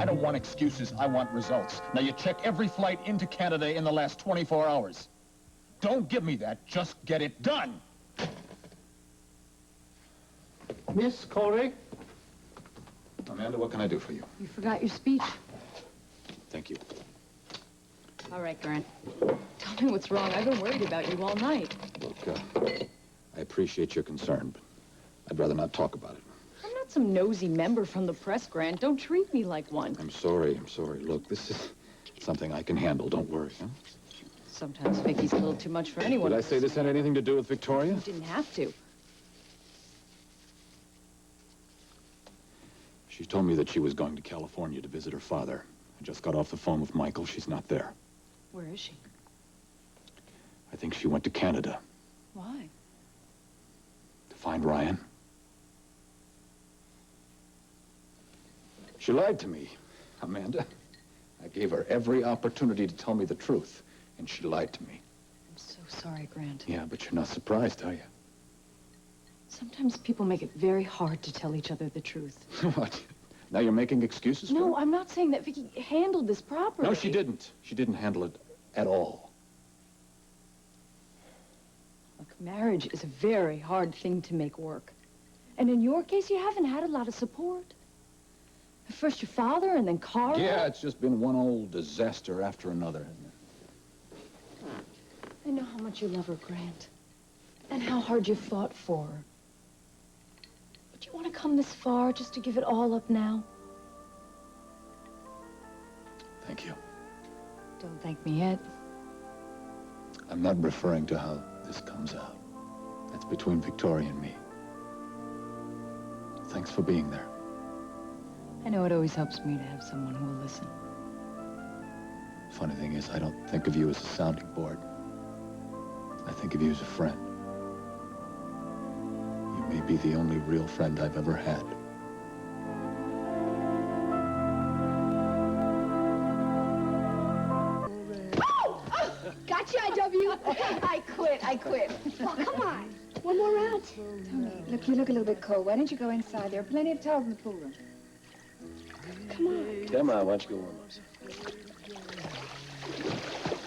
I don't want excuses. I want results. Now, you check every flight into Canada in the last 24 hours. Don't give me that. Just get it done. Miss Cory? Amanda, what can I do for you? You forgot your speech. Thank you. All right, Grant. Tell me what's wrong. I've been worried about you all night. Look, I appreciate your concern, but I'd rather not talk about it. I'm not some nosy member from the press, Grant. Don't treat me like one. I'm sorry. Look, this is something I can handle. Don't worry, huh? Sometimes Vicky's a little too much for anyone. Did I say this had anything to do with Victoria? You didn't have to. She told me that she was going to California to visit her father. I just got off the phone with Michael. She's not there. Where is she? I think she went to Canada. Why? To find Ryan. She lied to me, Amanda. I gave her every opportunity to tell me the truth, and she lied to me. I'm so sorry, Grant. Yeah, but you're not surprised, are you? Sometimes people make it very hard to tell each other the truth. What? Now you're making excuses for No, her? I'm not saying that Vicky handled this properly. No, she didn't. She didn't handle it at all. Look, marriage is a very hard thing to make work. And in your case, you haven't had a lot of support. First your father, and then Carl. Yeah, it's just been one old disaster after another, hasn't it? I know how much you love her, Grant. And how hard you fought for her. But you want to come this far just to give it all up now? Thank you. Don't thank me yet. I'm not referring to how this comes out. That's between Victoria and me. Thanks for being there. I know it always helps me to have someone who will listen. Funny thing is, I don't think of you as a sounding board. I think of you as a friend. You may be the only real friend I've ever had. Gotcha, IW. I quit. Oh, come on. One more round. Tony, look, you look a little bit cold. Why don't you go inside? There are plenty of towels in the pool room. Come on. Come on, why don't you go warm up?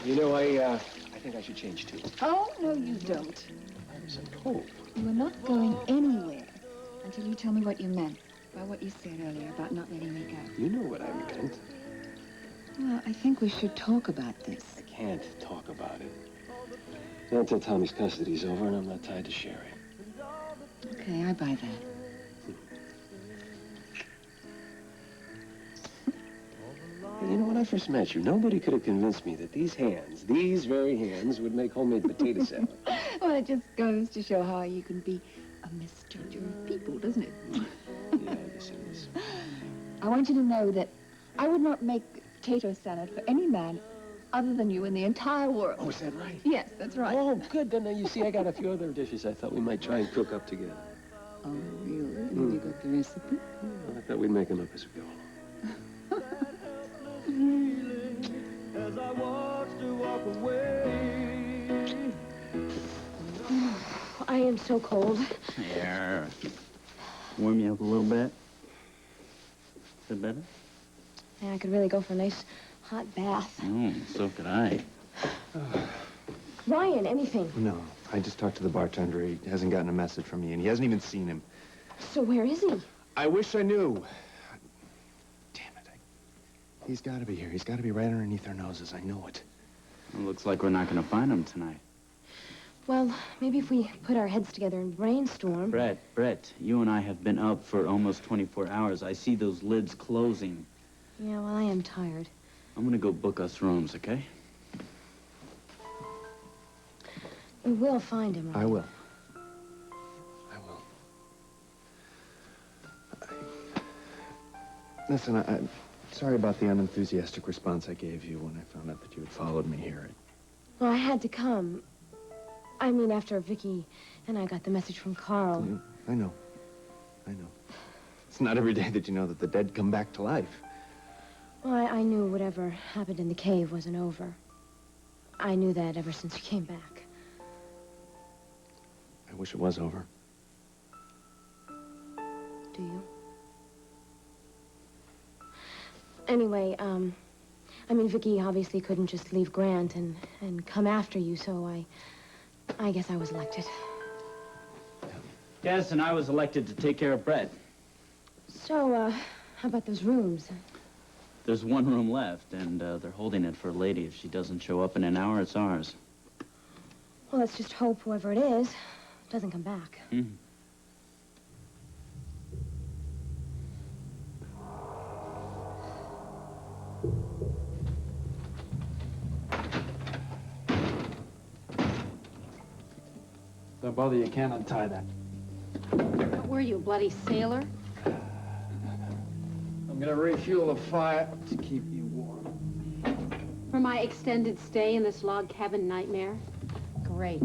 You know, I think I should change too. Oh, no, you don't. I'm so cold. You are not going anywhere until you tell me what you meant by what you said earlier about not letting me go. You know what I meant. Well, I think we should talk about this. I can't talk about it. Not until Tommy's custody's over and I'm not tied to Sherry. Okay, I buy that. You know, when I first met you, nobody could have convinced me that these very hands, would make homemade potato salad. Well, it just goes to show how you can be a misjudger of people, doesn't it? Yeah, I guess it is. I want you to know that I would not make potato salad for any man other than you in the entire world. Oh, is that right? Yes, that's right. Oh, good. Then you see, I got a few other dishes I thought we might try and cook up together. Oh, really? Have you got the recipe? I thought we'd make them up as we go along. As I watched her walk away. I am so cold. Here. Warm you up a little bit. Is that better? Yeah, I could really go for a nice hot bath. Oh, so could I. Ryan, anything. No, I just talked to the bartender. He hasn't gotten a message from me, and he hasn't even seen him. So where is he? I wish I knew. Damn it. He's got to be here. He's got to be right underneath our noses. I know it. It looks like we're not going to find him tonight. Well, maybe if we put our heads together and brainstorm. Brett, you and I have been up for almost 24 hours. I see those lids closing. Yeah, well, I am tired. I'm going to go book us rooms, okay? We will find him, right? I will. Listen, I'm sorry about the unenthusiastic response I gave you when I found out that you had followed me here. Well, I had to come. I mean, after Vicky and I got the message from Carl. I know. It's not every day that you know that the dead come back to life. Well, I knew whatever happened in the cave wasn't over. I knew that ever since you came back. I wish it was over. Do you? Anyway, I mean, Vicky obviously couldn't just leave Grant and come after you, so I guess I was elected. Yes, and I was elected to take care of Brett. So, how about those rooms? There's one room left, and they're holding it for a lady. If she doesn't show up in an hour, it's ours. Well, let's just hope whoever it is doesn't come back. Mm-hmm. Don't bother, you can't untie that. What were you, a bloody sailor? I'm gonna refuel the fire to keep you warm. For my extended stay in this log cabin nightmare? Great.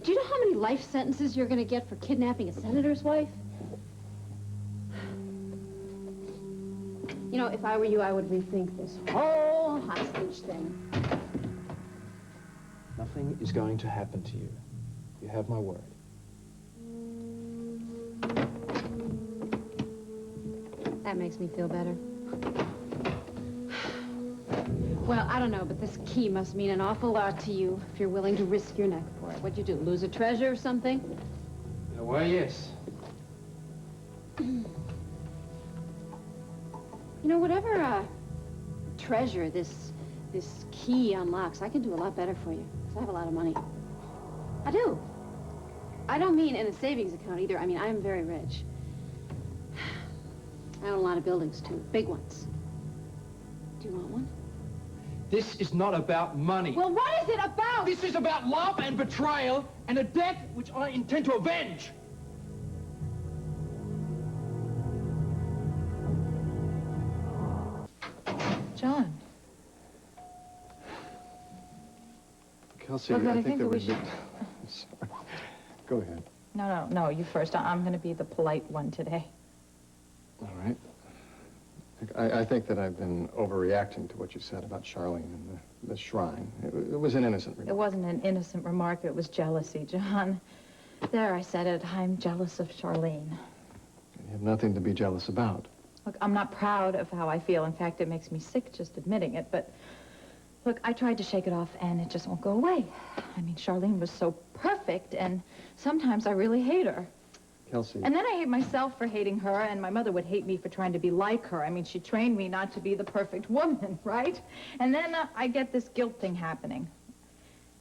Do you know how many life sentences you're gonna get for kidnapping a senator's wife? You know, if I were you, I would rethink this whole hostage thing. Nothing is going to happen to you. You have my word. That makes me feel better. Well, I don't know, but this key must mean an awful lot to you if you're willing to risk your neck for it. What'd you do, lose a treasure or something? Well, yes. You know, whatever treasure this key unlocks, I can do a lot better for you, because I have a lot of money. I do. I don't mean in a savings account either. I mean, I'm very rich. I own a lot of buildings, too. Big ones. Do you want one? This is not about money. Well, what is it about? This is about love and betrayal and a debt which I intend to avenge. John. Kelsey, Look, I I think think that that we would should... be... Sorry. Go ahead. No, you first. I'm going to be the polite one today. All right. I think that I've been overreacting to what you said about Charlene and the shrine. It was an innocent remark. It wasn't an innocent remark. It was jealousy, John. There, I said it. I'm jealous of Charlene. You have nothing to be jealous about. Look, I'm not proud of how I feel. In fact, it makes me sick just admitting it. But, look, I tried to shake it off, and it just won't go away. I mean, Charlene was so perfect, and sometimes I really hate her. Kelsey. And then I hate myself for hating her, and my mother would hate me for trying to be like her. I mean, she trained me not to be the perfect woman, right? And then I get this guilt thing happening.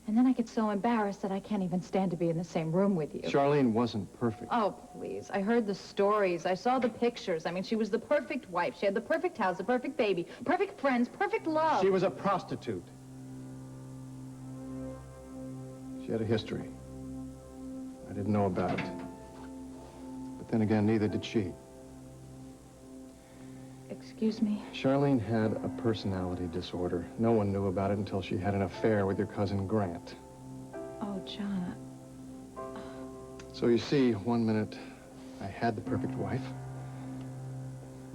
And then I get so embarrassed that I can't even stand to be in the same room with you. Charlene wasn't perfect. Oh, please. I heard the stories. I saw the pictures. I mean, she was the perfect wife. She had the perfect house, the perfect baby, perfect friends, perfect love. She was a prostitute. She had a history. I didn't know about it. But then again, neither did she. Excuse me? Charlene had a personality disorder. No one knew about it until she had an affair with your cousin Grant. Oh, John. So you see, one minute I had the perfect wife,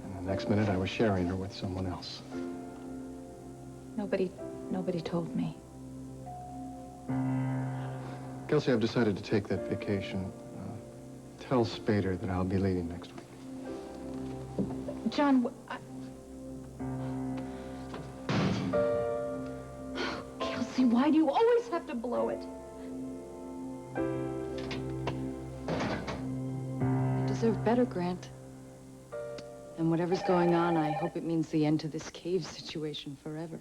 and the next minute I was sharing her with someone else. Nobody told me. Kelsey, I've decided to take that vacation. Tell Spader that I'll be leaving next week. John, Kelsey, why do you always have to blow it? You deserve better, Grant. And whatever's going on, I hope it means the end to this cave situation forever.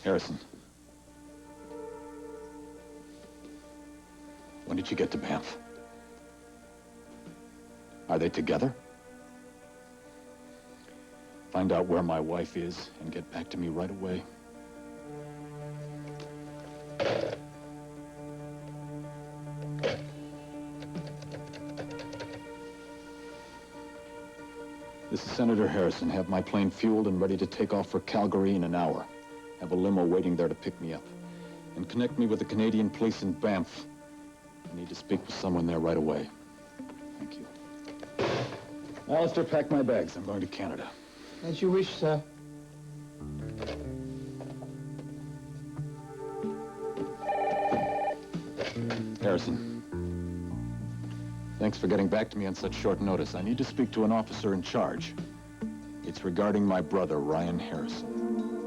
Harrison. When did you get to Banff? Are they together? Find out where my wife is and get back to me right away. This is Senator Harrison. Have my plane fueled and ready to take off for Calgary in an hour. Have a limo waiting there to pick me up. And connect me with the Canadian police in Banff. I need to speak with someone there right away. Thank you. Alistair, pack my bags. I'm going to Canada. As you wish, sir. Harrison. Thanks for getting back to me on such short notice. I need to speak to an officer in charge. It's regarding my brother, Ryan Harrison.